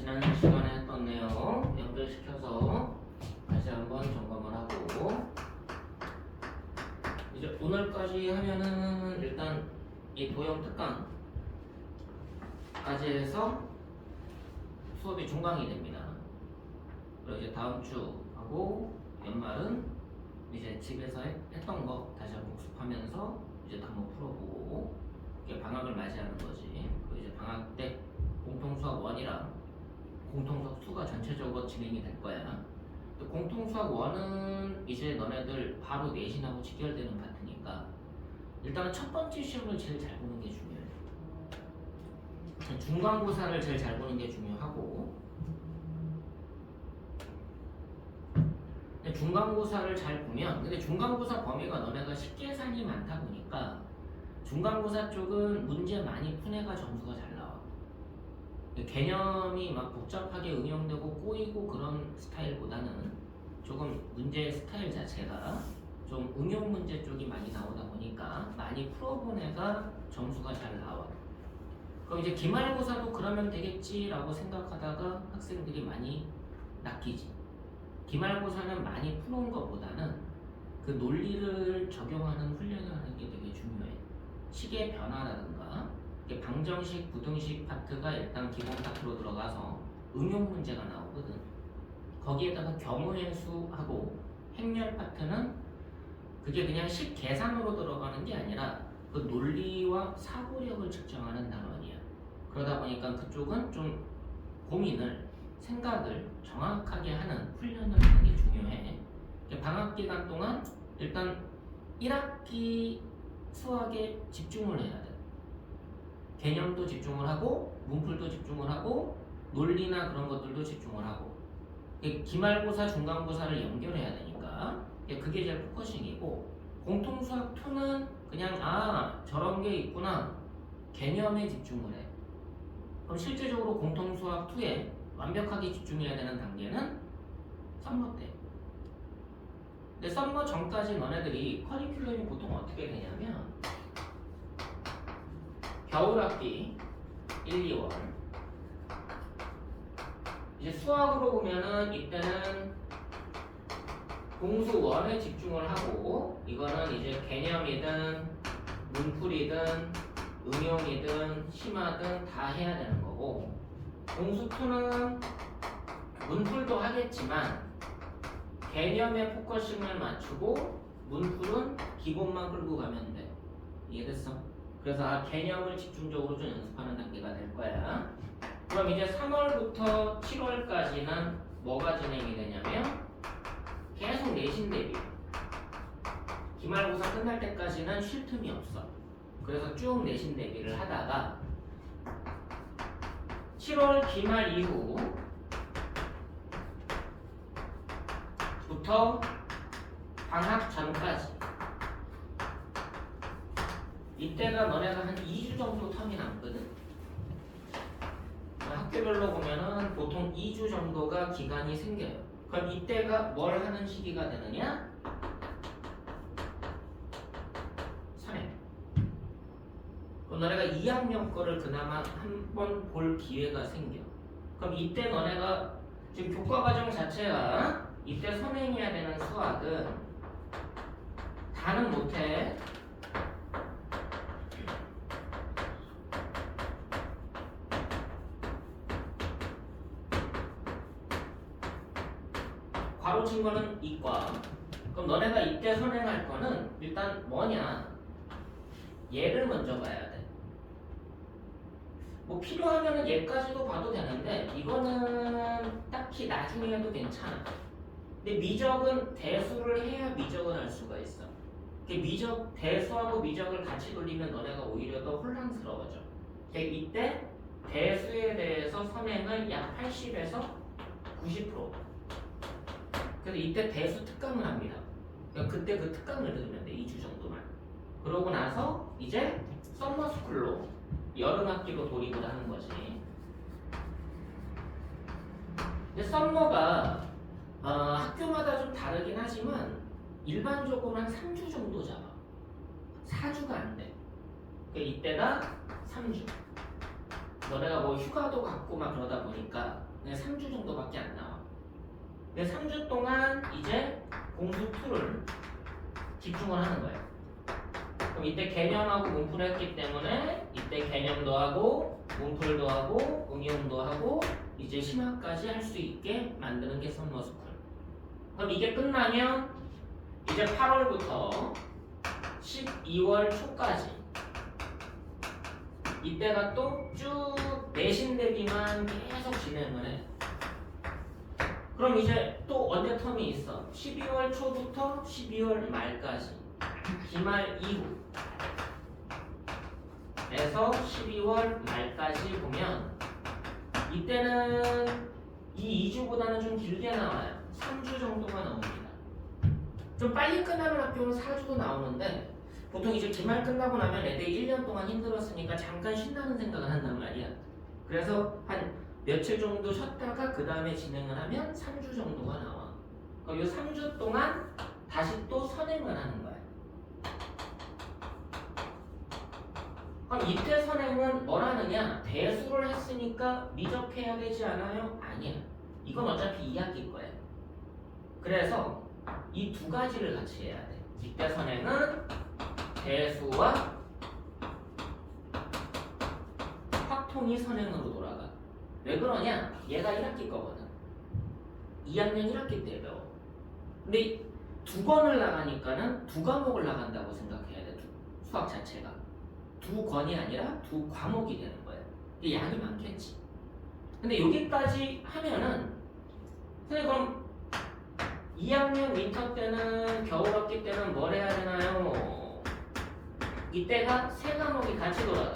지난 시간에 했던 내용 연결시켜서 다시 한번 점검을 하고, 이제 오늘까지 하면은 일단 이 도형 특강까지 해서 수업이 중강이 됩니다. 그리고 이제 다음 주 하고 연말은 이제 집에서 했던 거 다시 한번 복습하면서 이제 단원 풀어보고, 이게 방학을 맞이하는 거지. 그리고 이제 방학 때 공통수학 1이랑 공통수학 2가 전체적으로 진행이 될 거야. 공통수학 1은 이제 너네들 바로 내신하고 직결되는 파트니까 일단은 첫 번째 시험을 제일 잘 보는 게 중요해. 중간고사를 제일 잘 보는 게 중요하고, 근데 중간고사를 잘 보면, 근데 중간고사 범위가 너네가 식계산이 많다 보니까 중간고사 쪽은 문제 많이 푼 애가 점수가 잘 나와. 개념이 막 복잡하게 응용되고 꼬이고 그런 스타일보다는 조금 문제 스타일 자체가 좀 응용 문제 쪽이 많이 나오다 보니까 많이 풀어본 애가 점수가 잘 나와. 그럼 이제 기말고사도 그러면 되겠지라고 생각하다가 학생들이 많이 낚이지. 기말고사는 많이 푸는 것보다는 그 논리를 적용하는 훈련을 하는 게 되게 중요해. 식의 변화라든가 방정식, 부등식 파트가 일단 기본 파트로 들어가서 응용 문제가 나오거든. 거기에다가 경우의 수하고 행렬 파트는 그게 그냥 식 계산으로 들어가는 게 아니라 그 논리와 사고력을 측정하는 단원이야. 그러다 보니까 그쪽은 좀 고민을, 생각을 정확하게 하는 훈련을 하는 게 중요해. 방학 기간 동안 일단 1학기 수학에 집중을 해야 돼. 개념도 집중을 하고 문풀도 집중을 하고 논리나 그런 것들도 집중을 하고, 기말고사, 중간고사를 연결해야 되니까 그게 제일 포커싱이고, 공통수학 2는 그냥 저런 게 있구나 개념에 집중을 해. 그럼 실제적으로 공통수학 2에 완벽하게 집중해야 되는 단계는 썸머 때. 근데 썸머 전까지 너네들이 커리큘럼이 보통 어떻게 되냐면 겨울학기 1, 2월 이제 수학으로 보면은 이때는 공수 1에 집중을 하고, 이거는 이제 개념이든 문풀이든 응용이든 심화든 다 해야 되는 거고, 공수 2는 문풀도 하겠지만 개념에 포커싱을 맞추고 문풀은 기본만 끌고 가면 돼. 이해됐어? 그래서 개념을 집중적으로 좀 연습하는 단계가 될 거야. 그럼 이제 3월부터 7월까지는 뭐가 진행이 되냐면 계속 내신 대비. 기말고사 끝날 때까지는 쉴 틈이 없어. 그래서 쭉 내신 대비를 하다가 7월 기말 이후부터 방학 전까지, 이때가 너네가 한 2주 정도 텀이 남거든. 학교별로 보면은 보통 2주 정도가 기간이 생겨요. 그럼 이때가 뭘 하는 시기가 되느냐? 선행. 그럼 너네가 2학년 거를 그나마 한 번 볼 기회가 생겨. 그럼 이때 너네가 지금 교과과정 자체가 이때 선행해야 되는 수학은 다는 못해. 가로친 거는 이과. 그럼 너네가 이때 선행할 거는 일단 뭐냐? 얘를 먼저 봐야 돼. 뭐 필요하면은 얘까지도 봐도 되는데 이거는 딱히 나중에 해도 괜찮아. 근데 미적은 대수를 해야 미적을 할 수가 있어. 미적, 대수하고 미적을 같이 돌리면 너네가 오히려 더 혼란스러워져. 이때 대수에 대해서 선행을 약 80에서 90%. 그래서 이때 대수 특강을 합니다. 그러니까 그때 그 특강을 들으면 돼. 2주 정도만. 그러고 나서 이제 썸머스쿨로 여름학기로 돌입을 하는 거지. 근데 썸머가 학교마다 좀 다르긴 하지만 일반적으로 한 3주 정도 잡아. 4주가 안 돼. 그러니까 이때가 3주. 너네가 뭐 휴가도 갖고 막 그러다 보니까 그냥 3주 정도밖에 안 나와. 근데 3주 동안 이제 공수 2를 집중을 하는 거예요. 그럼 이때 개념하고 문풀을 했기 때문에 이때 개념도 하고 문풀도 하고 응용도 하고 이제 심화까지 할 수 있게 만드는 게 썸머스쿨. 그럼 이게 끝나면 이제 8월부터 12월 초까지 이때가 또 쭉 내신 대비만 계속 진행을 해. 그럼 이제 또 언제 텀이 있어? 12월 초부터 12월 말까지 기말 이후 에서 12월 말까지 보면 이때는 이 2주보다는 좀 길게 나와요. 3주 정도가 나옵니다. 좀 빨리 끝나는 학교는 4주도 나오는데 보통 이제 기말 끝나고 나면 애들이 1년 동안 힘들었으니까 잠깐 쉰다는 생각을 한단 말이야. 그래서 한 며칠 정도 쉬었다가 그 다음에 진행을 하면 3주 정도가 나와. 그럼 이 3주 동안 다시 또 선행을 하는 거야. 그럼 이때 선행은 뭘 하느냐? 대수를 했으니까 미적해야 되지 않아요? 아니야. 이건 어차피 2학기 거예요. 그래서 이 두 가지를 같이 해야 돼. 이때 선행은 대수와 확통이 선행으로 돌아가. 왜 그러냐? 얘가 1학기 거거든. 2학년 1학기 때 배워. 근데 두 권을 나가니까는 두 과목을 나간다고 생각해야 돼. 수학 자체가. 두 권이 아니라 두 과목이 되는 거예요. 이게 양이 많겠지. 근데 여기까지 하면은 선생님 그럼 2학년 윈터 때는 겨울학기 때는 뭘 해야 되나요? 이때가 세 과목이 같이 돌아가.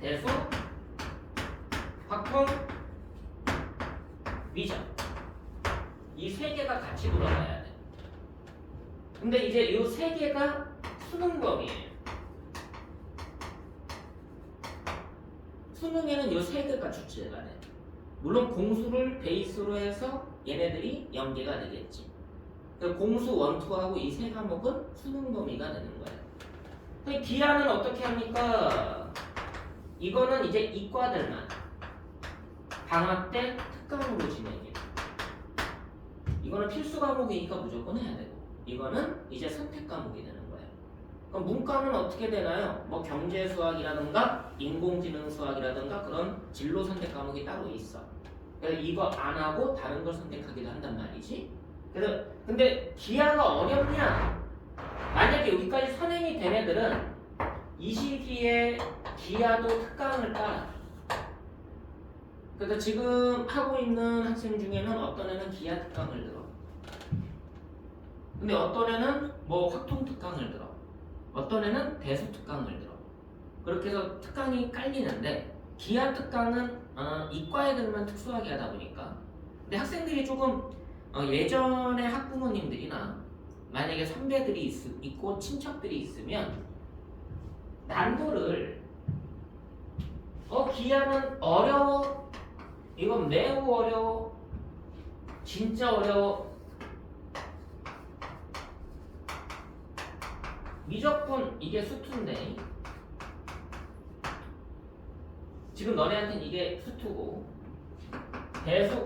대수, 확통, 미적. 이 세 개가 같이 돌아가야 돼. 근데 이제 이 세 개가 수능 범위예요. 수능에는 이 세 개가 출제가 돼. 물론 공수를 베이스로 해서 얘네들이 연계가 되겠지. 공수 1, 2하고 이 세 과목은 수능 범위가 되는 거예요. 기하는 어떻게 합니까? 이거는 이제 이과들만 방학 때 특강으로 진행해요. 이거는 필수 과목이니까 무조건 해야 되고 이거는 이제 선택 과목이 되는 거예요. 그럼 문과는 어떻게 되나요? 뭐 경제 수학이라든가 인공지능 수학이라든가 그런 진로 선택 과목이 따로 있어. 그래서 이거 안 하고 다른 걸 선택하기도 한단 말이지. 그래서 근데 기하가 어렵냐? 만약에 여기까지 선행이 된 애들은 이 시기에 기하도 특강을 따라. 그래서 지금 하고 있는 학생 중에는 어떤 애는 기하 특강을 들어. 근데 어떤 애는 뭐 확통 특강을 들어. 어떤 애는 대수 특강을 들어. 그렇게 해서 특강이 깔리는데 기하 특강은 이과 애들만 특수하게 하다 보니까 근데 학생들이 조금 예전에 학부모님들이나 만약에 선배들이 있고 친척들이 있으면 난도를 기하는 어려워 이건 매우 어려워 진짜 어려워 미적분 이게 수투인데 지금 너네한테는 이게 수투고 대수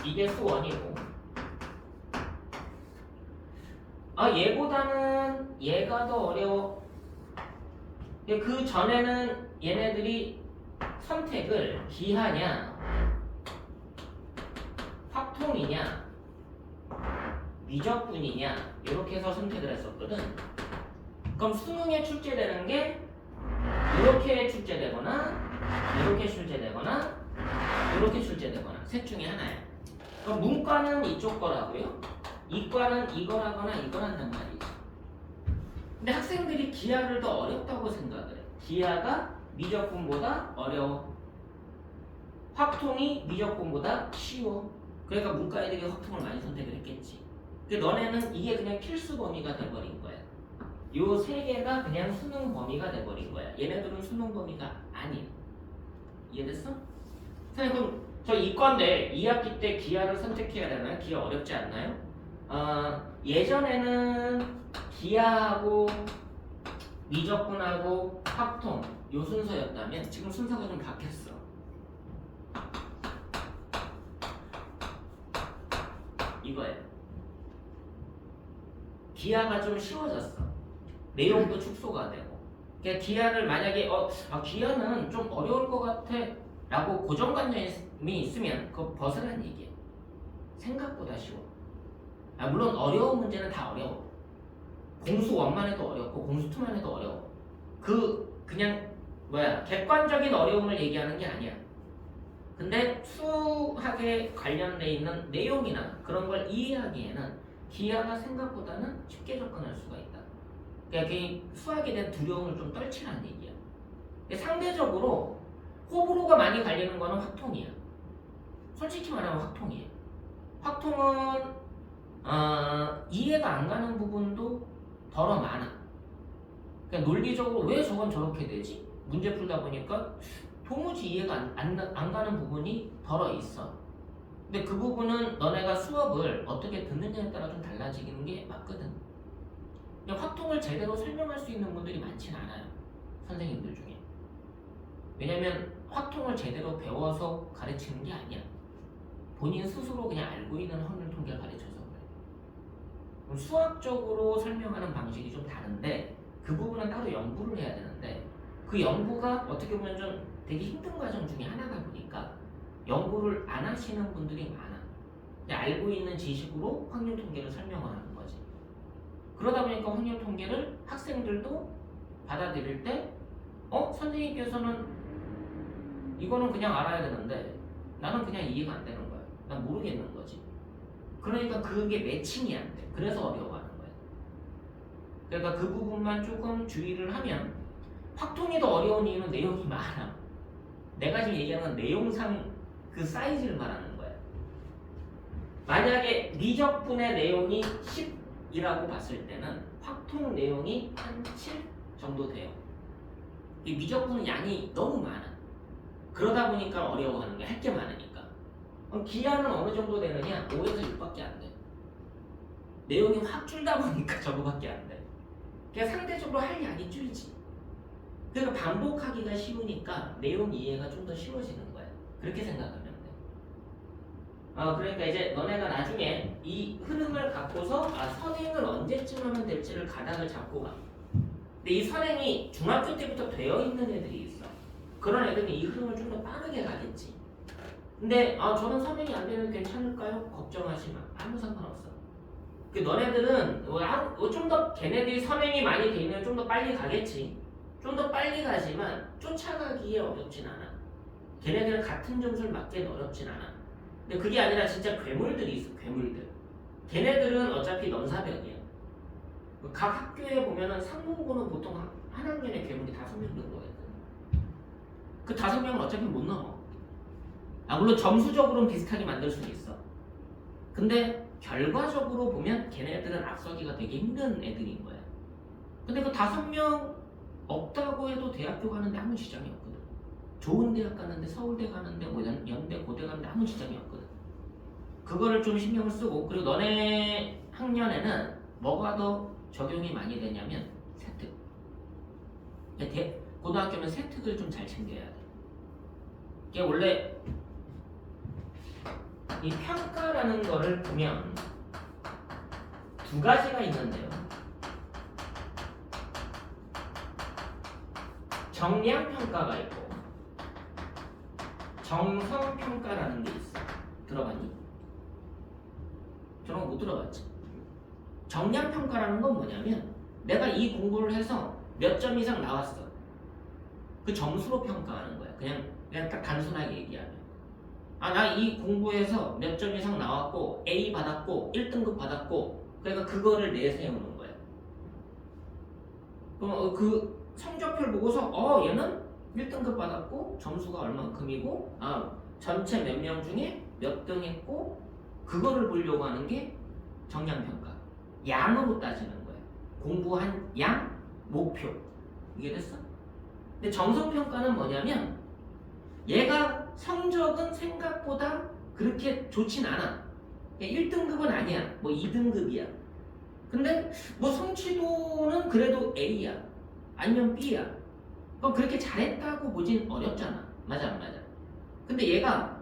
이게 수원이고 얘보다는 얘가 더 어려워. 그 전에는 얘네들이 선택을 기하냐 확통이냐 미적분이냐 이렇게 해서 선택을 했었거든. 그럼 수능에 출제되는 게 이렇게 출제되거나 이렇게 출제되거나 이렇게 출제되거나 셋 중에 하나야. 그럼 문과는 이쪽 거라고요. 이과는 이거라거나 이거란단 말이지. 근데 학생들이 기하를 더 어렵다고 생각을 해. 기하가 미적분보다 어려워. 확통이 미적분보다 쉬워. 그러니까 문과 애들이 확통을 많이 선택을 했겠지. 근데 너네는 이게 그냥 필수 범위가 돼버린 거야. 요 세 개가 그냥 수능 범위가 돼버린 거야. 얘네들은 수능 범위가 아니야. 이해됐어? 선생님 그럼 저 이과인데 2학기 때 기하를 선택해야 되나요? 기하 어렵지 않나요? 예전에는 기하하고 미적분하고 확통 요 순서였다면 지금 순서가 좀 바뀌었어. 이거예요. 기하가 좀 쉬워졌어. 내용도 축소가 되고. 그러니까 기하를 만약에 기하는 좀 어려울 것 같아 라고 고정관념이 있으면 그거 벗으라는 얘기야. 생각보다 쉬워. 물론 어려운 문제는 다 어려워. 공수 1만 해도 어렵고 공수 2만 해도 어려워. 그냥 객관적인 어려움을 얘기하는 게 아니야. 근데 수학에 관련돼 있는 내용이나 그런 걸 이해하기에는 기하가 생각보다는 쉽게 접근할 수가 있다. 그러니까 수학에 대한 두려움을 좀 떨치라는 얘기야. 상대적으로 호불호가 많이 갈리는 거는 확통이야. 솔직히 말하면 확통이에요. 확통은 이해가 안 가는 부분도 더러 많아. 그러니까 논리적으로 왜 저건 저렇게 되지? 문제 풀다 보니까 도무지 이해가 안 가는 부분이 덜어 있어. 근데 그 부분은 너네가 수업을 어떻게 듣느냐에 따라 좀 달라지는 게 맞거든. 근데 확통을 제대로 설명할 수 있는 분들이 많진 않아요. 선생님들 중에. 왜냐면 확통을 제대로 배워서 가르치는 게 아니야. 본인 스스로 그냥 알고 있는 확률 통계를 가르쳐서 그래. 그럼 수학적으로 설명하는 방식이 좀 다른데 그 부분은 따로 연구를 해야 되는데 그 연구가 어떻게 보면 좀 되게 힘든 과정 중에 하나다 보니까 연구를 안 하시는 분들이 많아. 근데 알고 있는 지식으로 확률 통계를 설명을 하는 거지. 그러다 보니까 확률 통계를 학생들도 받아들일 때 선생님께서는 이거는 그냥 알아야 되는데 나는 그냥 이해가 안 되는 거야. 난 모르겠는 거지. 그러니까 그게 매칭이 안 돼. 그래서 어려워하는 거야. 그러니까 그 부분만 조금 주의를 하면 확통이 더 어려운 이유는 내용이 많아. 내가 지금 얘기하는 내용상 그 사이즈를 말하는 거야. 만약에 미적분의 내용이 10이라고 봤을 때는 확통 내용이 한 7 정도 돼요. 이 미적분은 양이 너무 많아. 그러다 보니까 어려워하는 게 할 게 많으니까. 그럼 기하는 어느 정도 되느냐? 5에서 6밖에 안 돼. 내용이 확 줄다 보니까 저거밖에 안 돼. 그러니까 상대적으로 할 양이 줄지. 그러니까 반복하기가 쉬우니까 내용 이해가 좀 더 쉬워지는 거야. 그렇게 생각하면 돼. 그러니까 이제 너네가 나중에 이 흐름을 갖고서 선행을 언제쯤 하면 될지를 가닥을 잡고 가. 근데 이 선행이 중학교 때부터 되어 있는 애들이 있어. 그런 애들은 이 흐름을 좀 더 빠르게 가겠지. 근데 저는 선행이 안 되면 괜찮을까요? 걱정하지 마. 아무 상관없어. 너네들은 좀 더 걔네들이 선행이 많이 돼 있는 좀 더 빨리 가겠지. 좀 더 빨리 가지만 쫓아가기에 어렵진 않아. 걔네들은 같은 점수를 맞기엔 어렵진 않아. 근데 그게 아니라 진짜 괴물들이 있어. 괴물들. 걔네들은 어차피 넘사벽이야. 각 학교에 보면은 상문고는 보통 한 학년에 괴물이 5명 정도거든. 그 5명은 어차피 못 넘어. 물론 점수적으로는 비슷하게 만들 수는 있어. 근데 결과적으로 보면 걔네들은 앞서기가 되게 힘든 애들인 거야. 근데 그 5명 없다고 해도 대학교 가는데 아무 지장이 없거든. 좋은 대학 가는데 서울대 가는데 뭐 연대 고대 가는데 아무 지장이 없거든. 그거를 좀 신경을 쓰고 그리고 너네 학년에는 뭐가 더 적용이 많이 되냐면 세특. 고등학교면 세특을 좀 잘 챙겨야 돼. 이게 원래 이 평가라는 거를 보면 두 가지가 있는데요. 정량평가가 있고 정성평가라는 게 있어. 들어봤니? 저런 거 못 들어봤지? 정량평가라는 건 뭐냐면 내가 이 공부를 해서 몇 점 이상 나왔어. 그 점수로 평가하는 거야. 그냥 딱 단순하게 얘기하면 나 이 공부해서 몇 점 이상 나왔고 A 받았고 1등급 받았고 그러니까 그거를 내세우는 거야. 그럼 그 성적표를 보고서 얘는 1등급 받았고 점수가 얼만큼이고 전체 몇 명 중에 몇 등 했고 그거를 보려고 하는 게 정량평가. 양으로 따지는 거야. 공부한 양, 목표. 이해됐어? 근데 정성평가는 뭐냐면 얘가 성적은 생각보다 그렇게 좋진 않아. 1등급은 아니야. 뭐 2등급이야. 근데 뭐 성취도는 그래도 A야. 아니면 B야. 그럼 그렇게 잘했다고 보진 어렵잖아. 맞아 안 맞아? 근데 얘가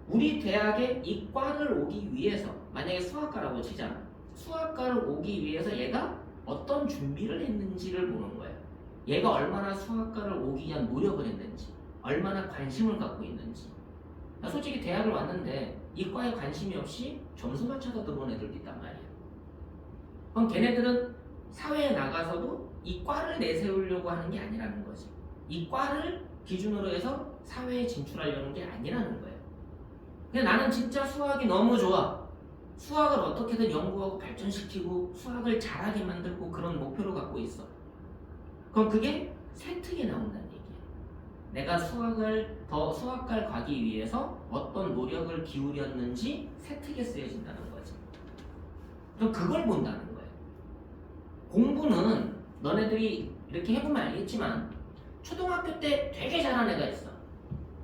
우리 대학에 이 과를 오기 위해서 만약에 수학과라고 치자. 수학과를 오기 위해서 얘가 어떤 준비를 했는지를 보는 거예요. 얘가 얼마나 수학과를 오기 위한 노력을 했는지, 얼마나 관심을 갖고 있는지. 나 솔직히 대학을 왔는데 이 과에 관심이 없이 점수 맞춰서 들어온 애들도 있단 말이야. 그럼 걔네들은 사회에 나가서도 이 과를 내세우려고 하는 게 아니라는 거지. 이 과를 기준으로 해서 사회에 진출하려는 게 아니라는 거예요. 근데 나는 진짜 수학이 너무 좋아. 수학을 어떻게든 연구하고 발전시키고 수학을 잘하게 만들고 그런 목표를 갖고 있어. 그럼 그게 세특에 나온다는 얘기야. 내가 수학과를 가기 위해서 어떤 노력을 기울였는지 세특에 쓰여진다는 거지. 그럼 그걸 본다는 거예요. 공부는 너네들이 이렇게 해보면 알겠지만 초등학교 때 되게 잘하는 애가 있어.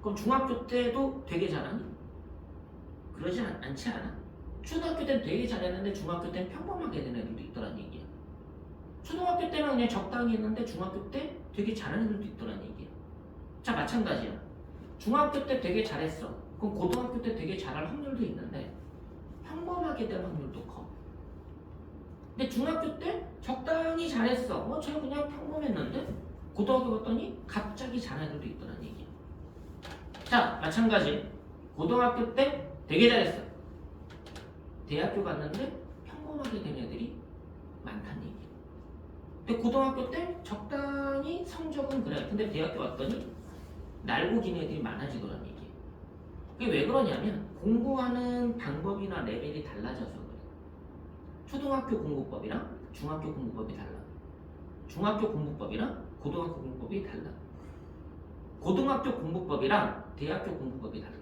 그럼 중학교 때도 되게 잘하니? 그러지 않지 않아? 초등학교 때는 되게 잘했는데 중학교 때는 평범하게 된 애들도 있더란 얘기야. 초등학교 때는 그냥 적당히 했는데 중학교 때 되게 잘하는 애들도 있더란 얘기야. 자, 마찬가지야. 중학교 때 되게 잘했어. 그럼 고등학교 때 되게 잘할 확률도 있는데 평범하게 될 확률도 커. 근데 중학교 때 적당히 잘했어. 쟤 그냥 평범했는데 고등학교 갔더니 갑자기 잘하는 애들도 있더란 얘기야. 자, 마찬가지. 고등학교 때 되게 잘했어. 대학교 갔는데 평범하게 된 애들이 많다는 얘기야. 근데 고등학교 때 적당히 성적은 그래. 근데 대학교 왔더니 날고 긴 애들이 많아지더란 얘기야. 그게 왜 그러냐면 공부하는 방법이나 레벨이 달라져서 그래. 초등학교 공부법이랑 중학교 공부법이 달라. 중학교 공부법이랑 고등학교 공부법이 달라. 고등학교 공부법이랑 대학교 공부법이 달라.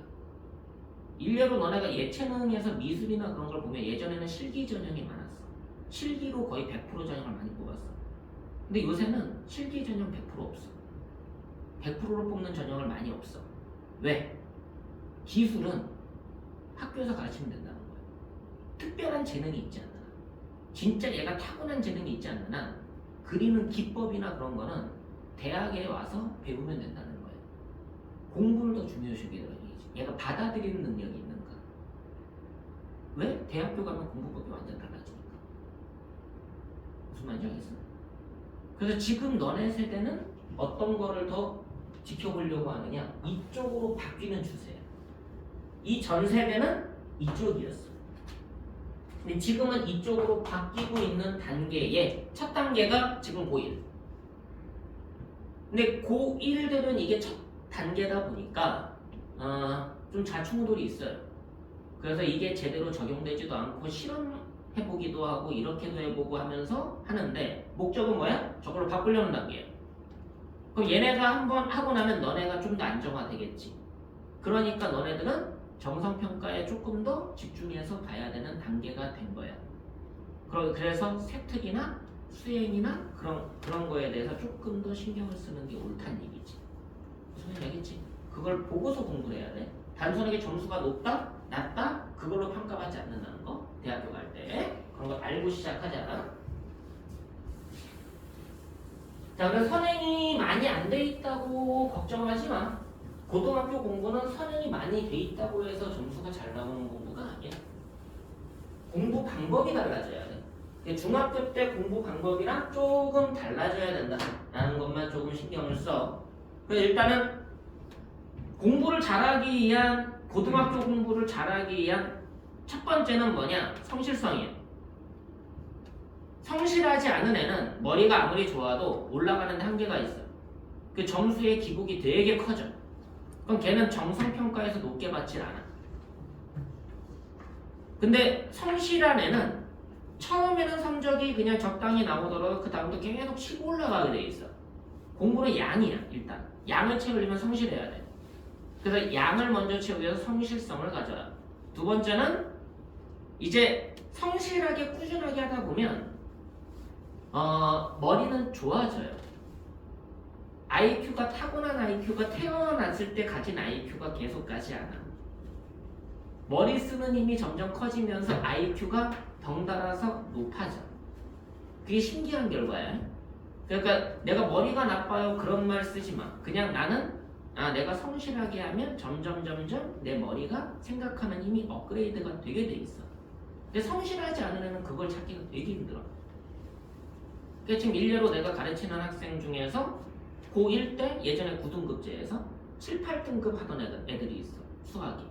일례로 너네가 예체능에서 미술이나 그런 걸 보면 예전에는 실기 전형이 많았어. 실기로 거의 100% 전형을 많이 뽑았어. 근데 요새는 실기 전형 100% 없어. 100%로 뽑는 전형을 많이 없어. 왜? 기술은 학교에서 가르치면 된다는 거야. 특별한 재능이 있지 않는 한, 진짜 얘가 타고난 재능이 있지 않는 한 그리는 기법이나 그런 거는 대학에 와서 배우면 된다는 거예요. 공부를 더 중요시하게 얘가 받아들이는 능력이 있는가? 왜? 대학교 가면 공부법이 완전 달라지니까. 무슨 말인지 알겠어? 그래서 지금 너네 세대는 어떤 거를 더 지켜보려고 하느냐? 이쪽으로 바뀌는 추세야. 이 전 세대는 이쪽이었어. 근데 지금은 이쪽으로 바뀌고 있는 단계의 첫 단계가 지금 고1. 근데 고1들은 이게 첫 단계다 보니까 좀 좌충우돌이 있어요. 그래서 이게 제대로 적용되지도 않고 실험해보기도 하고 이렇게도 해보고 하면서 하는데 목적은 뭐야? 저걸로 바꾸려는 단계예요. 그럼 얘네가 한번 하고 나면 너네가 좀 더 안정화되겠지. 그러니까 너네들은 정성평가에 조금 더 집중해서 봐야 되는 단계가 된 거야. 그래서 세특이나 수행이나 그런 거에 대해서 조금 더 신경을 쓰는 게 옳다는 얘기지. 무슨 말인지 알겠지? 그걸 보고서 공부를 해야 돼. 단순하게 점수가 높다, 낮다 그걸로 평가받지 않는다는 거. 대학교 갈 때 그런 거 알고 시작하자. 자, 그래서 선행이 많이 안 돼 있다고 걱정하지 마. 고등학교 공부는 선행이 많이 돼 있다고 해서 점수가 잘 나오는 공부가 아니야. 공부 방법이 달라져야 돼. 중학교 때 공부 방법이랑 조금 달라져야 된다라는 것만 조금 신경을 써. 그래서 일단은 공부를 잘하기 위한 고등학교 공부를 잘하기 위한 첫 번째는 뭐냐? 성실성이에요. 성실하지 않은 애는 머리가 아무리 좋아도 올라가는 데 한계가 있어. 그 점수의 기복이 되게 커져. 그럼 걔는 정성평가에서 높게 받질 않아. 근데 성실한 애는 처음에는 성적이 그냥 적당히 나오더라도 그 다음부터 계속 치고 올라가게 돼 있어. 공부는 양이야. 일단 양을 채우려면 성실해야 돼. 그래서 양을 먼저 채우기 위해서 성실성을 가져라. 두 번째는 이제 성실하게 꾸준하게 하다 보면 머리는 좋아져요. IQ가 타고난 IQ가 태어났을 때 가진 IQ가 계속 가지 않아. 머리 쓰는 힘이 점점 커지면서 IQ가 덩달아서 높아져. 그게 신기한 결과야. 그러니까 내가 머리가 나빠요 그런 말 쓰지 마. 그냥 나는 내가 성실하게 하면 점점 내 머리가 생각하는 힘이 업그레이드가 되게 돼 있어. 근데 성실하지 않은 애는 그걸 찾기가 되게 힘들어. 그러니까 지금 일례로 내가 가르치는 학생 중에서 고1 때 예전에 9등급제에서 7, 8등급 하던 애들이 있어. 수학이.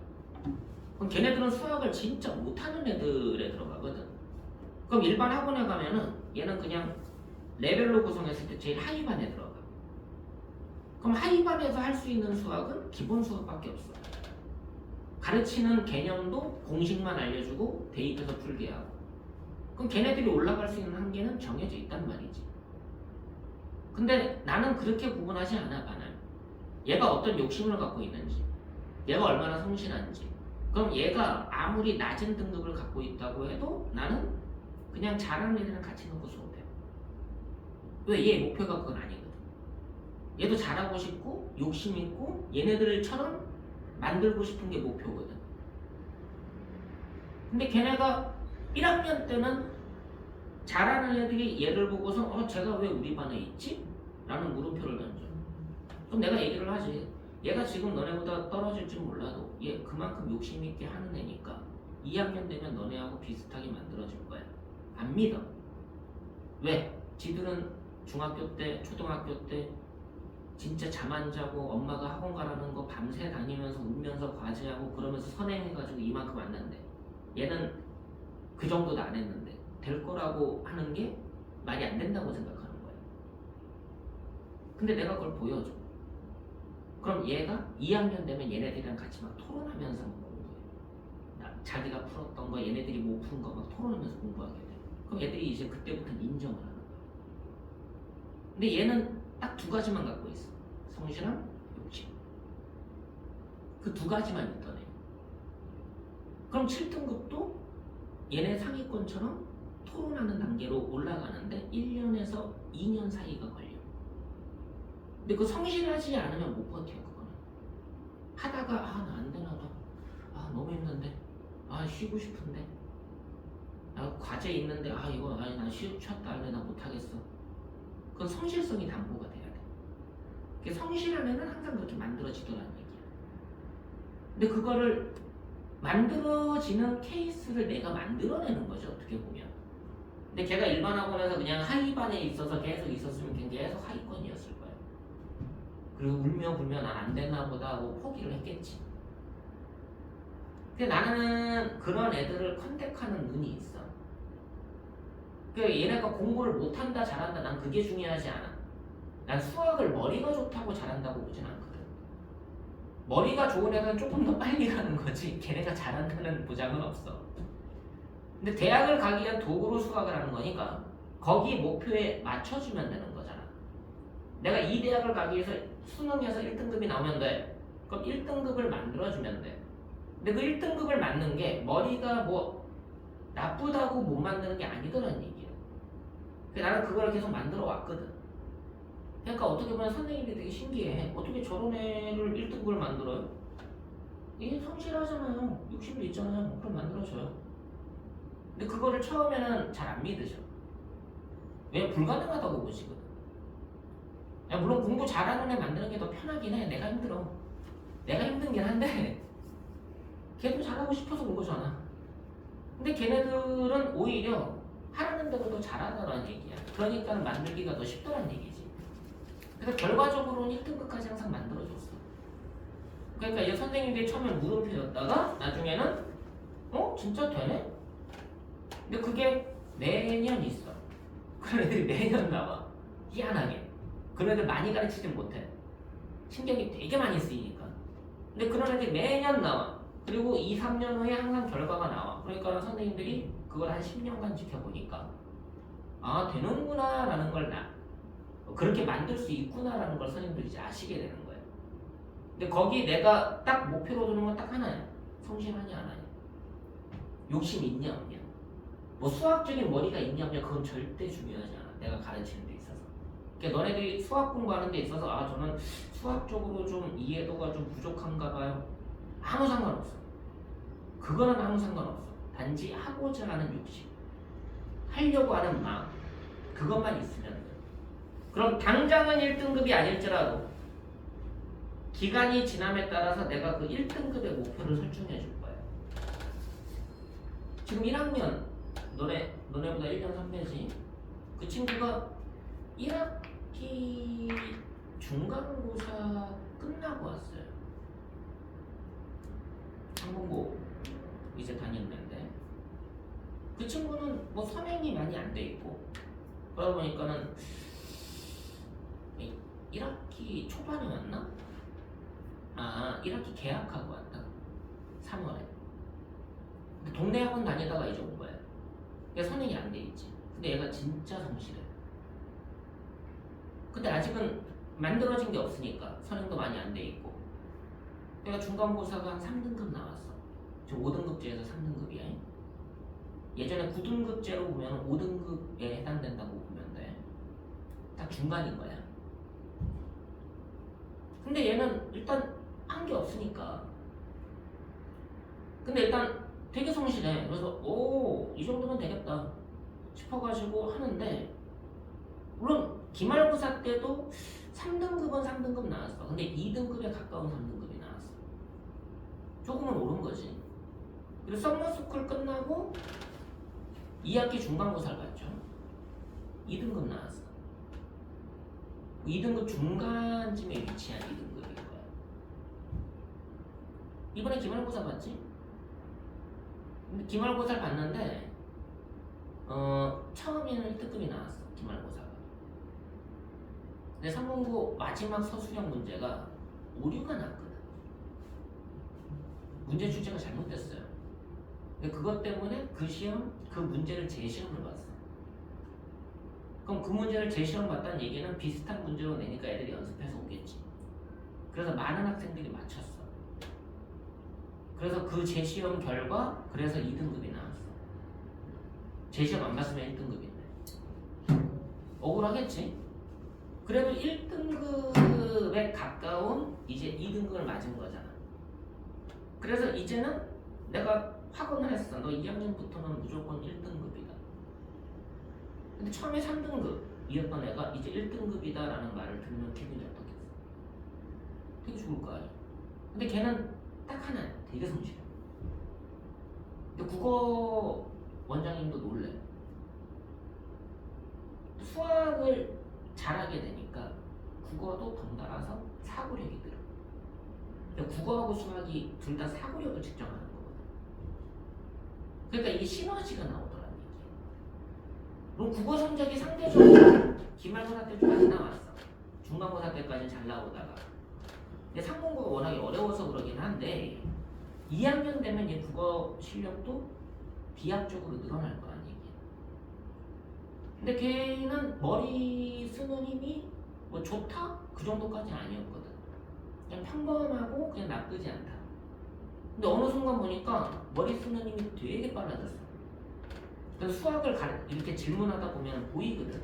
그럼 걔네들은 수학을 진짜 못하는 애들에 들어가거든. 그럼 일반 학원에 가면은 얘는 그냥 레벨로 구성했을 때 제일 하위반에 들어가. 그럼 하위반에서 할 수 있는 수학은 기본 수학밖에 없어. 가르치는 개념도 공식만 알려주고 대입해서 풀게 하고. 그럼 걔네들이 올라갈 수 있는 한계는 정해져 있단 말이지. 근데 나는 그렇게 구분하지 않아, 반을. 얘가 어떤 욕심을 갖고 있는지, 얘가 얼마나 성실한지. 그럼 얘가 아무리 낮은 등급을 갖고 있다고 해도 나는 그냥 잘하는 애들은 같이 놓고 수업해. 왜? 얘 목표가 그건 아니거든. 얘도 잘하고 싶고 욕심 있고 얘네들처럼 만들고 싶은 게 목표거든. 근데 걔네가 1학년 때는 잘하는 애들이 얘를 보고서 쟤가 왜 우리 반에 있지? 라는 물음표를 던져. 그럼 내가 얘기를 하지. 얘가 지금 너네보다 떨어질지 몰라도 얘 그만큼 욕심 있게 하는 애니까 2학년 되면 너네하고 비슷하게 만들어질 거야. 안 믿어. 왜? 지들은 중학교 때, 초등학교 때 진짜 잠 안 자고 엄마가 학원 가라는 거 밤새 다니면서 울면서 과제하고 그러면서 선행해가지고 이만큼 왔는데 얘는 그 정도도 안 했는데 될 거라고 하는 게 말이 안 된다고 생각하는 거야. 근데 내가 그걸 보여줘. 그럼 얘가 2학년 되면 얘네들이랑 같이 막 토론하면서 공부해. 자기가 풀었던 거 얘네들이 못 푼 거 막 토론하면서 공부하게 돼. 그럼 얘들이 이제 그때부터는 인정을 하는 거야. 근데 얘는 딱 두 가지만 갖고 있어. 성실함, 욕심. 그 두 가지만 있던 애. 그럼 7등급도 얘네 상위권처럼 토론하는 단계로 올라가는데 1년에서 2년 사이가 걸려. 근데 그 성실하지 않으면 못 버텨. 그거는 하다가 나 안 되나 봐. 너무 힘든데. 쉬고 싶은데. 과제 있는데 이거 나 쉬었다 할래. 나 못하겠어. 그건 성실성이 담보가 돼야 돼. 성실한 애는 항상 그렇게 만들어지더라는 얘기야. 근데 그거를 만들어지는 케이스를 내가 만들어내는 거죠, 어떻게 보면. 근데 걔가 일반 학원에서 그냥 하위반에 있어서 계속 있었으면 걔는 계속 하위권이었을 거야. 그리고 울며 불며 난 안 되나 보다 하고 포기를 했겠지. 근데 나는 그런 애들을 컨택하는 눈이 있어. 그러니까 얘네가 공부를 못한다 잘한다 난 그게 중요하지 않아. 난 수학을 머리가 좋다고 잘한다고 보진 않거든. 머리가 좋은 애는 조금 더 빨리 가는 거지 걔네가 잘한다는 보장은 없어. 근데 대학을 가기 위한 도구로 수학을 하는 거니까 거기 목표에 맞춰주면 되는 거잖아. 내가 이 대학을 가기 위해서 수능에서 1등급이 나오면 돼. 그럼 1등급을 만들어주면 돼. 근데 그 1등급을 만든 게 머리가 뭐 나쁘다고 못 만드는 게 아니더라는 얘기야. 나는 그걸 계속 만들어 왔거든. 그러니까 어떻게 보면 선생님들이 되게 신기해. 어떻게 저런 애를 1등급을 만들어요? 얘 성실하잖아요. 욕심도 있잖아요. 그럼 만들어줘요. 근데 그거를 처음에는 잘 안 믿으셔. 왜? 불가능하다고 보시거든. 물론 공부 잘하는 애 만드는 게 더 편하긴 해. 내가 힘들어. 내가 힘든긴 한데 걔도 잘하고 싶어서 그런 거잖아. 근데 걔네들은 오히려 하라는 대로 더 잘하더라는 얘기야. 그러니까 만들기가 더 쉽더라는 얘기지. 그래서 결과적으로는 1등급까지 항상 만들어줬어. 그러니까 이 선생님들이 처음엔 물음표였다가 나중에는 진짜 되네? 근데 그게 매년 있어. 그런 애들이 매년 나와. 희한하게. 그런 애들 많이 가르치진 못해. 신경이 되게 많이 쓰이니까. 근데 그런 애들이 매년 나와. 그리고 2, 3년 후에 항상 결과가 나와. 그러니까 선생님들이 그걸 한 10년간 지켜보니까 되는구나 라는 걸 그렇게 만들 수 있구나 라는 걸 선생님들이 이제 아시게 되는 거예요. 근데 거기 내가 딱 목표로 두는 건 딱 하나야. 성실하냐 안 하냐. 욕심 있냐 없냐. 뭐 수학적인 머리가 있냐 없냐 그건 절대 중요하지 않아. 내가 가르치는 데 있어서. 그러니까 너네들이 수학 공부하는 데 있어서 저는 수학적으로 좀 이해도가 좀 부족한가 봐요. 아무 상관없어. 그거는 아무 상관없어. 단지 하고자 하는 욕심. 하려고 하는 마음. 그것만 있으면 돼. 그럼 당장은 1등급이 아닐지라도 기간이 지남에 따라서 내가 그 1등급의 목표를 설정해 줄 거야. 지금 1학년 너네보다 1년 선배지. 그 친구가 1학기 중간고사 끝나고 왔어요. 상봉고 이제 다니는데 그 친구는 뭐 선행이 많이 안 돼 있고 그러다 보니까는 1학기 초반이었나? 1학기 개학하고 왔다. 3월에. 동네 학원 다니다가 이제 온 거야. 그러니까 선행이 안 돼 있지. 근데 얘가 진짜 성실해. 근데 아직은 만들어진 게 없으니까 선행도 많이 안 돼 있고. 얘가 중간고사가 한 3등급 나왔어. 지금 5등급제에서 3등급이야. 예전에 9등급제로 보면 5등급에 해당된다고 보면 돼. 딱 중간인 거야. 근데 얘는 일단 한 게 없으니까. 근데 일단 되게 성실해. 그래서 이 정도면 되겠다 싶어가지고 하는데 물론 기말고사 때도 3등급은 3등급 나왔어. 근데 2등급에 가까운 3등급이 나왔어. 조금은 오른 거지. 그리고 썸머스쿨 끝나고 2학기 중간고사를 봤죠. 2등급 나왔어. 2등급 중간쯤에 위치한 2등급인 거야. 이번에 기말고사 봤지? 근데 기말고사를 봤는데 처음에는 1등급이 나왔어. 기말고사가. 근데 상공고 마지막 서술형 문제가 오류가 났거든. 문제 출제가 잘못됐어요. 근데 그것 때문에 그 시험, 그 문제를 재시험을 봤어. 그럼 그 문제를 재시험 봤다는 얘기는 비슷한 문제로 내니까 애들이 연습해서 오겠지. 그래서 많은 학생들이 맞췄어. 그래서 그 재시험 결과 그래서 2등급이 나왔어. 재시험 안 봤으면 1등급인데 억울하겠지? 그래도 1등급에 가까운 이제 2등급을 맞은 거잖아. 그래서 이제는 내가 확언을 했어. 너 2학년부터는 무조건 1등급이다. 근데 처음에 3등급이었던 애가 이제 1등급이다 라는 말을 들으면 기분이 어떻겠어? 되게 좋을 거 아니야. 근데 걔는 딱 하나 되게 성실해. 근데 국어 원장님도 놀래. 수학을 잘하게 되니까 국어도 덩달아서 사고력이 들어. 근데 국어하고 수학이 둘 다 사고력을 측정하는 거거든. 그러니까 이게 시너지가 나오더라는 얘기야. 그럼 국어 성적이 상대적으로 기말고사 때 좀 안 나왔어. 중간고사 때까지는 잘 나오다가. 근데 상공고가 워낙에 어려워서 그러긴 한데 2학년 되면 얘 국어 실력도 비약적으로 늘어날 거란 얘기야. 근데 걔는 머리 쓰는 힘이 뭐 좋다? 그 정도까지 아니었거든. 그냥 평범하고 그냥 나쁘지 않다. 근데 어느 순간 보니까 머리 쓰는 힘이 되게 빨라졌어. 그래서 수학을 이렇게 질문하다 보면 보이거든.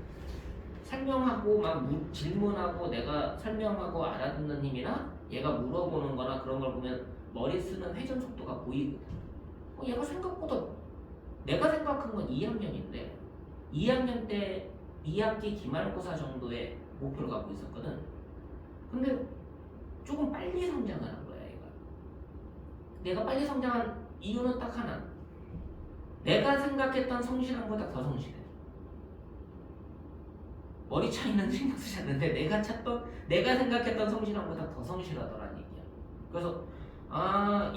설명하고 막 질문하고 내가 설명하고 알아듣는 힘이나 얘가 물어보는 거나 그런 걸 보면 머리 쓰는 회전 속도가 보이거든. 얘가 생각보다 내가 생각한 건 2학년인데 2학년 때 2학기 기말고사 정도의 목표를 갖고 있었거든. 근데 조금 빨리 성장을 한 거야 얘가. 내가 빨리 성장한 이유는 딱 하나. 내가 생각했던 성실함보다 더 성실해. 머리 차이는 신경 쓰지 않는데 내가 생각했던 성실함보다 더 성실하더란 얘기야. 그래서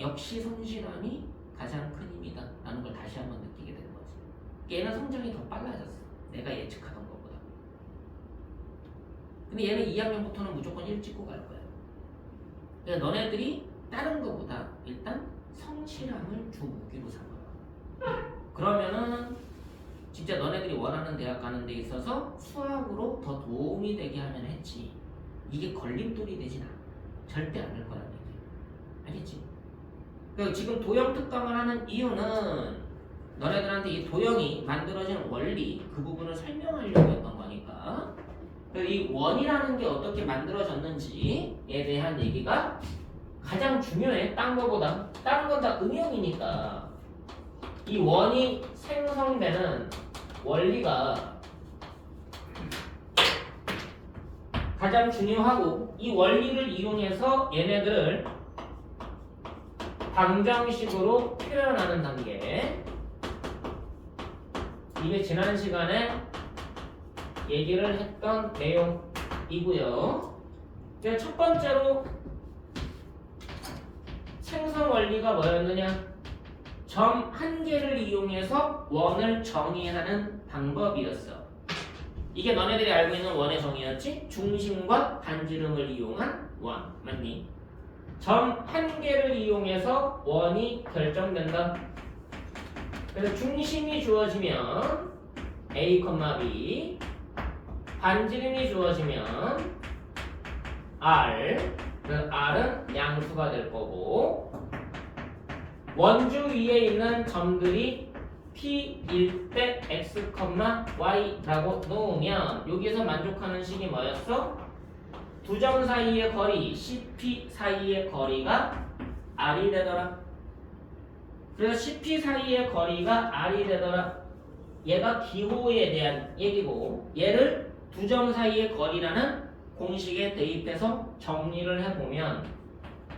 역시 성실함이 가장 큰 힘이다 라는 걸 다시 한번 느끼게 되는 거지. 얘는 성장이 더 빨라졌어. 내가 예측하던 것보다. 근데 얘는 2학년부터는 무조건 1 찍고 갈 거야. 그러니까 너네들이 다른 것보다 일단 성실함을 주 무기로 삼아라. 그러면은 진짜 너네들이 원하는 대학 가는 데 있어서 수학으로 더 도움이 되게 하면 했지. 이게 걸림돌이 되진 절대 않을 거란 얘기야. 알겠지? 그러니까 지금 도형 특강을 하는 이유는 너네들한테 이 도형이 만들어진 원리 그 부분을 설명하려고 했던 거니까. 이 원이라는 게 어떻게 만들어졌는지에 대한 얘기가 가장 중요해. 딴 거보다. 다른 건 다 응용이니까. 이 원이 생성되는 원리가 가장 중요하고 이 원리를 이용해서 얘네들을 방정식으로 표현하는 단계. 이게 지난 시간에 얘기를 했던 내용이고요. 첫 번째로 생성 원리가 뭐였느냐? 점 한 개를 이용해서 원을 정의하는 방법이었어. 이게 너네들이 알고 있는 원의 정의였지? 중심과 반지름을 이용한 원, 맞니? 점 한 개를 이용해서 원이 결정된다. 그래서 중심이 주어지면 A, B, 반지름이 주어지면 R, 그래서 R은 양수가 될 거고, 원주 위에 있는 점들이 P일 때 X, Y라고 놓으면 여기에서 만족하는 식이 뭐였어? 두 점 사이의 거리, CP 사이의 거리가 R이 되더라. 그래서 CP 사이의 거리가 R이 되더라. 얘가 기호에 대한 얘기고, 얘를 두 점 사이의 거리라는 공식에 대입해서 정리를 해보면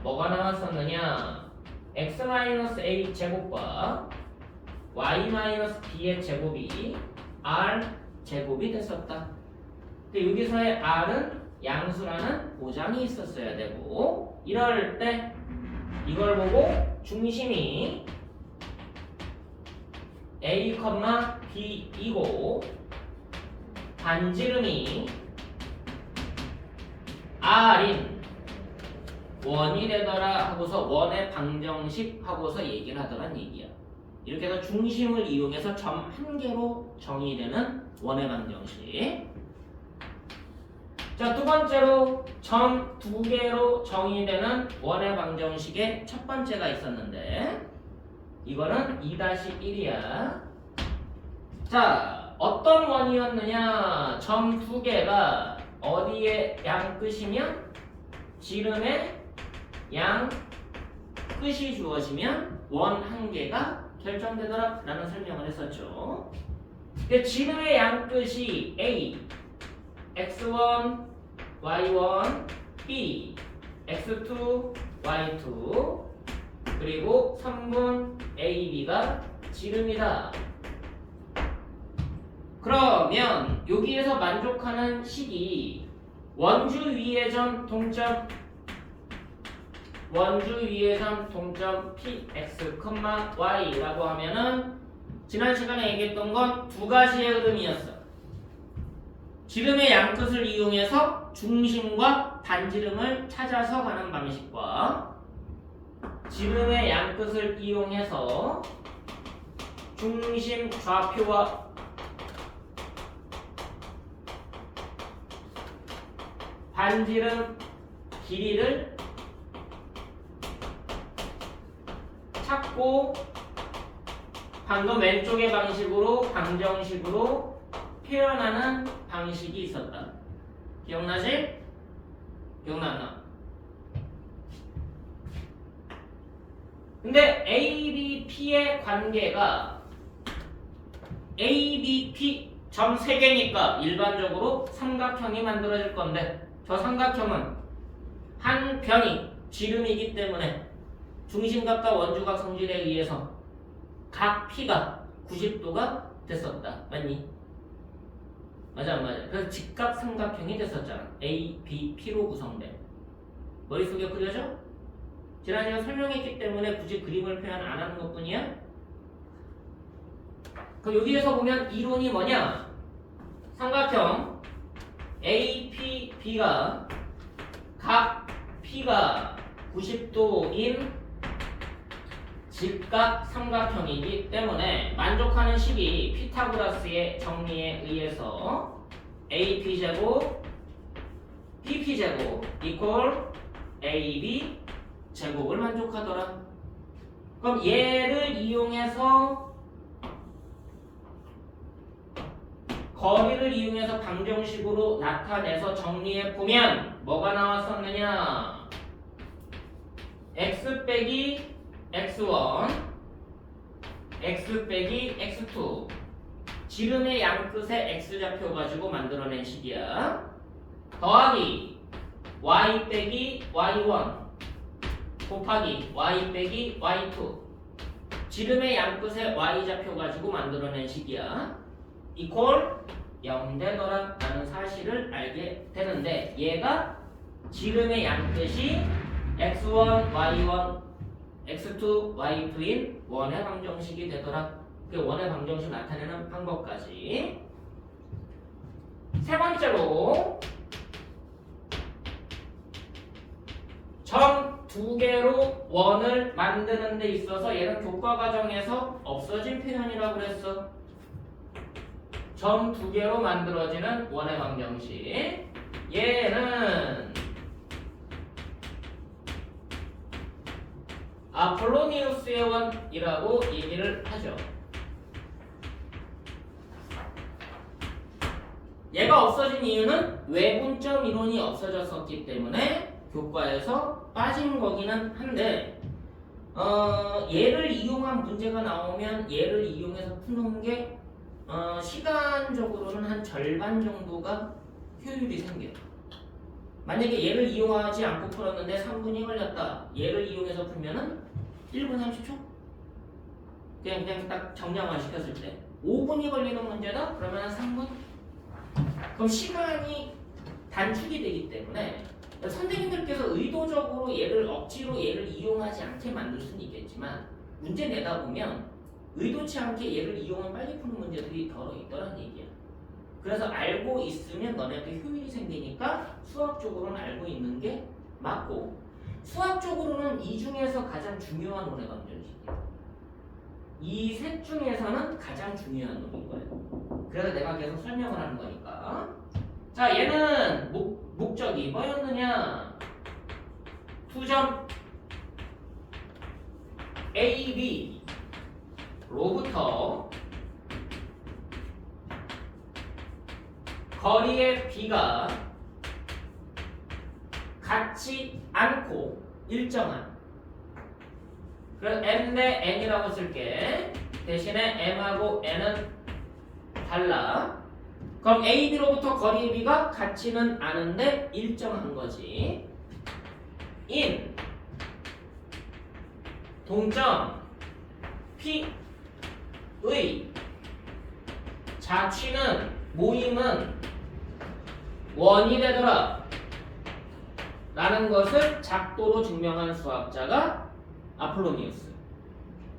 뭐가 나왔었느냐? x-a 제곱과 y-b의 제곱이 r 제곱이 됐었다. 근데 여기서의 r은 양수라는 보장이 있었어야 되고, 이럴 때 이걸 보고 중심이 a, b이고 반지름이 r인 원이 되더라 하고서 원의 방정식 하고서 얘기를 하더란 얘기야. 이렇게 해서 중심을 이용해서 점 한 개로 정의되는 원의 방정식. 자, 두 번째로 점 두 개로 정의되는 원의 방정식의 첫 번째가 있었는데 이거는 2-1이야. 자, 어떤 원이었느냐? 점 두 개가 어디에 양 끝이면 지름의 양 끝이 주어지면 원 한 개가 결정되더라 라는 설명을 했었죠. 지름의 양 끝이 A, x1, y1, B, x2, y2 그리고 3분 AB가 지름이다. 그러면 여기에서 만족하는 식이 원주 위의 점 동점 px, y라고 하면은 지난 시간에 얘기했던 건 두 가지의 흐름이었어. 지름의 양끝을 이용해서 중심과 반지름을 찾아서 가는 방식과 지름의 양끝을 이용해서 중심 좌표와 반지름 길이를 찾고 방금 왼쪽의 방식으로 방정식으로 표현하는 방식이 있었다. 기억나지? 기억나나? 근데 ABP의 관계가 ABP 점 3개니까 일반적으로 삼각형이 만들어질 건데 저 삼각형은 한 변이 지름이기 때문에 중심각과 원주각 성질에 의해서 각 P가 90도가 됐었다. 맞니? 맞아 안 맞아? 그래서 직각 삼각형이 됐었잖아. A, B, P로 구성된. 머릿속에 그려져? 지난시간 설명했기 때문에 굳이 그림을 표현 안 하는 것 뿐이야? 그럼 여기에서 보면 이론이 뭐냐? 삼각형 APB가 각 P가 90도인 직각 삼각형이기 때문에 만족하는 식이 피타고라스의 정리에 의해서 AP제곱 PP제곱 이퀄 AB 제곱을 만족하더라. 그럼 얘를 이용해서 거리를 이용해서 방정식으로 나타내서 정리해 보면 뭐가 나왔었느냐? x 빼기 x1, x 빼기 x2 지름의 양 끝에 x좌표 가지고 만들어낸 식이야. 더하기 y 빼기 y1 곱하기 y 빼기 y2 지름의 양끝에 y좌표 가지고 만들어낸 식이야. 이퀄 0 되더라 라는 사실을 알게 되는데 얘가 지름의 양끝이 x1, y1, x2, y2인 원의 방정식이 되더라. 그 원의 방정식 나타내는 방법까지. 세 번째로 점 두 개로 원을 만드는 데 있어서 얘는 교과 과정에서 없어진 표현이라고 그랬어. 점 두 개로 만들어지는 원의 방정식. 얘는 아폴로니우스의 원이라고 얘기를 하죠. 얘가 없어진 이유는 외분점 이론이 없어졌었기 때문에 교과에서 빠진 거기는 한데 얘를 이용한 문제가 나오면 얘를 이용해서 푸는 게 시간적으로는 한 절반 정도가 효율이 생겨요. 만약에 얘를 이용하지 않고 풀었는데 3분이 걸렸다. 얘를 이용해서 풀면은 1분 30초? 그냥 딱 정량화 시켰을 때 5분이 걸리는 문제다? 그러면 한 3분? 그럼 시간이 단축이 되기 때문에 선생님들께서 의도적으로 얘를 억지로 얘를 이용하지 않게 만들 수는 있겠지만 문제 내다 보면 의도치 않게 얘를 이용하면 빨리 푸는 문제들이 더 있더란 얘기야. 그래서 알고 있으면 너네한테 효율이 생기니까 수학적으로는 알고 있는 게 맞고 수학적으로는 이 중에서 가장 중요한 원의 방정식이야. 이 셋 중에서는 가장 중요한 놈인 거예요. 그래서 내가 계속 설명을 하는 거니까. 자, 얘는 목적이 뭐였느냐? 투점 A, B 로부터 거리의 B가 같지 않고 일정한, 그래서 M 대 N이라고 쓸게. 대신에 M하고 N은 달라. 그럼 A, B로부터 거리의 B가 같지는 않은데 일정한 거지. in 동점 P의 자취는 모임은 원이 되더라 라는 것을 작도로 증명한 수학자가 아폴로니우스.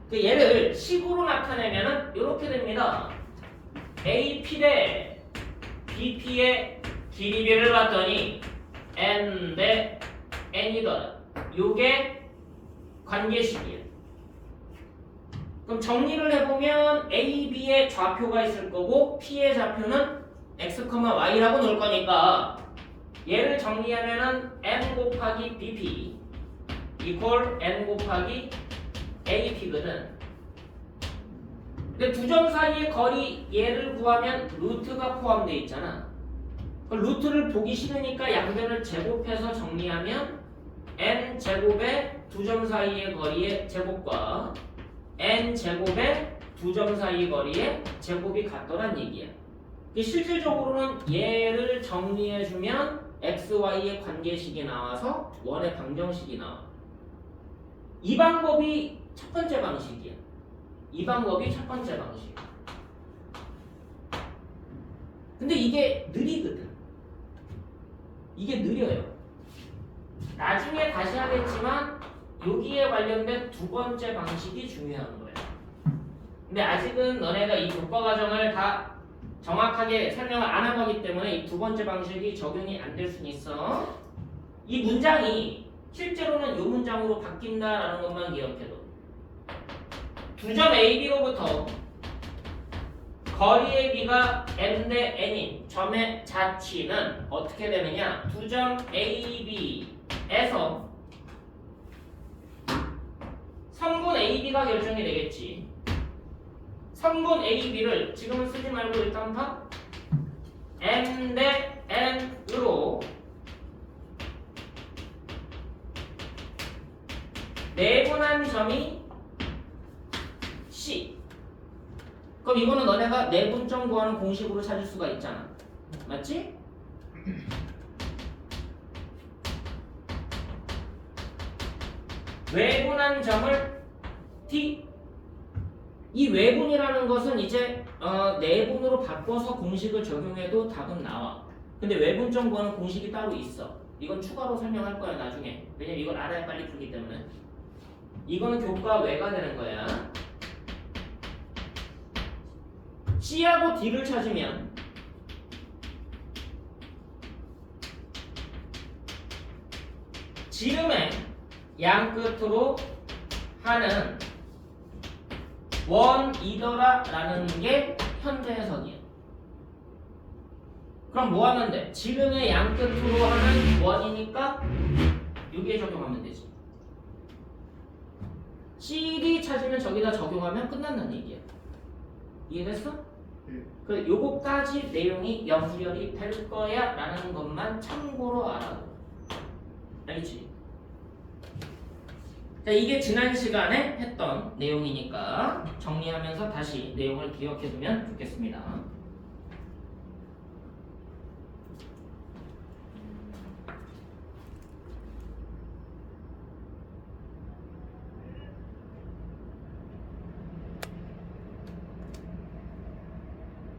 그 얘를 식으로 나타내면은 이렇게 됩니다. AP 대 BP의 길이비를 봤더니 N 대 N이더라. 요게 관계식이에요. 그럼 정리를 해보면 A, B의 좌표가 있을 거고 P의 좌표는 X, Y라고 놓을 거니까 얘를 정리하면은 N 곱하기 BP 이퀄 N 곱하기 AP거든. 근데 두 점 사이의 거리 얘를 구하면 루트가 포함되어 있잖아. 그 루트를 보기 싫으니까 양변을 제곱해서 정리하면 N 제곱의 두 점 사이의 거리의 제곱과 N 제곱의 두 점 사이의 거리의 제곱이 같더란 얘기야. 실질적으로는 얘를 정리해주면 XY의 관계식이 나와서 원의 방정식이 나와. 이 방법이 첫 번째 방식이야. 이 방법이 첫 번째 방식. 근데 이게 느리거든. 이게 느려요. 나중에 다시 하겠지만 여기에 관련된 두 번째 방식이 중요한 거야. 근데 아직은 너네가 이 교과 과정을 다 정확하게 설명을 안 한 거기 때문에 이 두 번째 방식이 적용이 안 될 수는 있어. 이 문장이 실제로는 이 문장으로 바뀐다라는 것만 기억해도 두 점 AB로부터 거리의 B가 M 대 N인 점의 자취는 어떻게 되느냐? 두 점 AB에서 성분 AB가 결정이 되겠지. 성분 AB를 지금은 쓰지 말고 일단 봐. M 대 N으로 내분한 점이 C. 그럼 이거는 너네가 내분점 구하는 공식으로 찾을 수가 있잖아. 맞지? 외분한 점을 t. 이 외분이라는 것은 이제 내분으로 바꿔서 공식을 적용해도 답은 나와. 근데 외분점 구하는 공식이 따로 있어. 이건 추가로 설명할 거야 나중에. 왜냐면 이걸 알아야 빨리 풀기 때문에. 이거는 교과 외가 되는 거야. C하고 D를 찾으면 지름의 양 끝으로 하는 원이더라 라는 게 현재 해석이야. 그럼 뭐 하면 돼? 지름의 양 끝으로 하는 원이니까 여기에 적용하면 되지. CD 찾으면 저기다 적용하면 끝난다는 얘기야. 이해됐어? 그래, 요거까지 내용이 연결이 될 거야 라는 것만 참고로 알아. 알겠지? 자, 이게 지난 시간에 했던 내용이니까 정리하면서 다시 내용을 기억해 두면 좋겠습니다.